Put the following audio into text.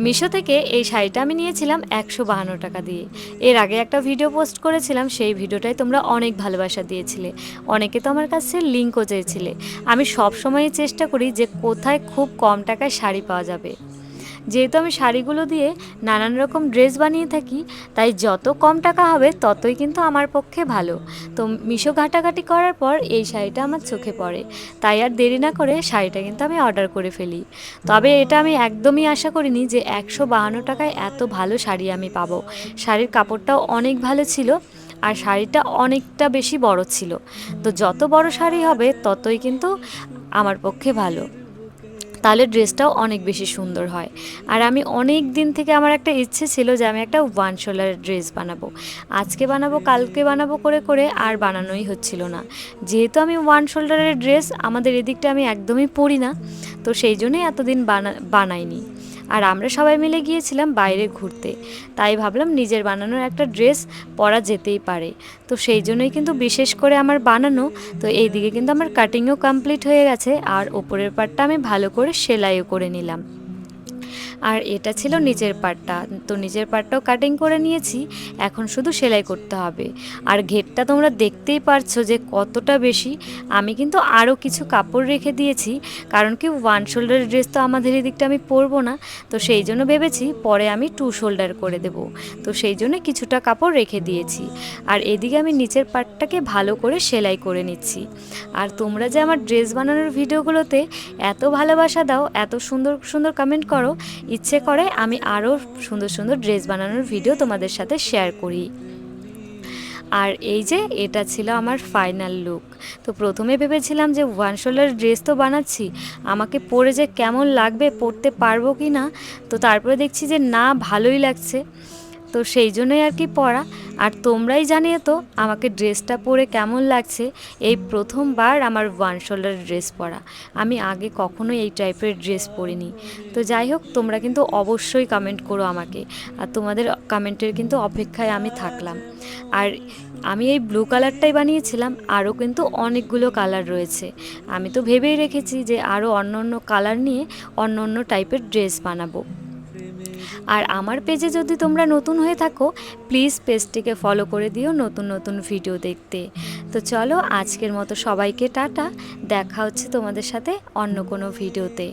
মিশো থেকে এই শাড়িটা আমি নিয়েছিলাম 152 টাকা দিয়ে। এর আগে একটা ভিডিও পোস্ট করেছিলাম, সেই ভিডিওটায় তোমরা অনেক ভালোবাসা দিয়েছিলে, অনেকে তো আমার কাছে লিঙ্কও চেয়েছিলে। আমি সব সময়ই চেষ্টা করি যে কোথায় খুব কম টাকায় শাড়ি পাওয়া যাবে। যেহেতু আমি শাড়িগুলো দিয়ে নানান রকম ড্রেস বানিয়ে থাকি, তাই যত কম টাকা হবে ততই কিন্তু আমার পক্ষে ভালো। তো মিশো ঘাটাঘাটি করার পর এই শাড়িটা আমার চোখে পড়ে, তাই আর দেরি না করে শাড়িটা কিন্তু আমি অর্ডার করে ফেলি। তবে এটা আমি একদমই আশা করিনি যে 152 টাকায় এত ভালো শাড়ি আমি পাবো। শাড়ির কাপড়টাও অনেক ভালো ছিল, আর শাড়িটা অনেকটা বেশি বড় ছিল। তো যত বড় শাড়ি হবে ততই কিন্তু আমার পক্ষে ভালো, তাহলে ড্রেসটাও অনেক বেশি সুন্দর হয়। আর আমি অনেক দিন থেকে আমার একটা ইচ্ছে ছিল যে আমি একটা ওয়ান শোল্ডারের ড্রেস বানাবো। আজকে বানাবো কালকে বানাবো করে করে আর বানানোই হচ্ছিল না। যেহেতু আমি ওয়ান শোল্ডারের ড্রেস আমাদের এদিকটা আমি একদমই পরি না, তো সেই জন্যই এতদিন বানাইনি। আর আমরা সবাই মিলে গিয়েছিলাম বাইরে ঘুরতে, তাই ভাবলাম নিজের বানানোর একটা ড্রেস পরা যেতেই পারে। তো সেই জন্যই কিন্তু বিশেষ করে আমার বানানো। তো এইদিকে কিন্তু আমার কাটিংও কমপ্লিট হয়ে গেছে, আর ওপরের পার্টটা আমি ভালো করে সেলাইও করে নিলাম। আর এটা ছিল নিচের পার্টটা, তো নিচের পার্টটাও কাটিং করে নিয়েছি, এখন শুধু সেলাই করতে হবে। আর ঘেরটা তোমরা দেখতেই পারছো যে কতটা বেশি। আমি কিন্তু আরও কিছু কাপড় রেখে দিয়েছি, কারণ কি ওয়ান শোল্ডারের ড্রেস তো আমাদের এদিকটা আমি পরবো না, তো সেই জন্য ভেবেছি পরে আমি টু শোল্ডার করে দেব। তো সেই জন্য কিছুটা কাপড় রেখে দিয়েছি। আর এদিকে আমি নিচের পার্টটাকে ভালো করে সেলাই করে নিচ্ছি। আর তোমরা যে আমার ড্রেস বানানোর ভিডিওগুলোতে এত ভালোবাসা দাও, এত সুন্দর সুন্দর কমেন্ট করো, ইচ্ছে করে আমি আরও সুন্দর সুন্দর ড্রেস বানানোর ভিডিও তোমাদের সাথে শেয়ার করি। আর এই যে এটা ছিল আমার ফাইনাল লুক। তো প্রথমে ভেবেছিলাম যে ওয়ান শোল্ডার ড্রেস তো বানাচ্ছি, আমাকে পরে যে কেমন লাগবে, পরতে পারবো কি না। তো তারপরে দেখছি যে না, ভালোই লাগছে, তো সেই জন্যই আর কি পরা। আর তোমরাই জানিয়ে তো আমাকে ড্রেসটা পরে কেমন লাগছে। এই প্রথমবার আমার ওয়ান শোল্ডার ড্রেস পরা, আমি আগে কখনোই এই টাইপের ড্রেস পরিনি। তো যাই হোক, তোমরা কিন্তু অবশ্যই কমেন্ট করো আমাকে, আর তোমাদের কমেন্টের কিন্তু অপেক্ষায় আমি থাকলাম। আর আমি এই ব্লু কালারটাই বানিয়েছিলাম, আরও কিন্তু অনেকগুলো কালার রয়েছে। আমি তো ভেবেই রেখেছি যে আরও অন্য অন্য কালার নিয়ে অন্য অন্য টাইপের ড্রেস বানাবো। আর আমার পেজে যদি তোমরা নতুন হয়ে থাকো, প্লিজ পেজটিকে ফলো করে দিও নতুন নতুন ভিডিও দেখতে। তো চলো, আজকের মতো সবাইকে টাটা, দেখা হচ্ছে তোমাদের সাথে অন্য কোনো ভিডিওতে।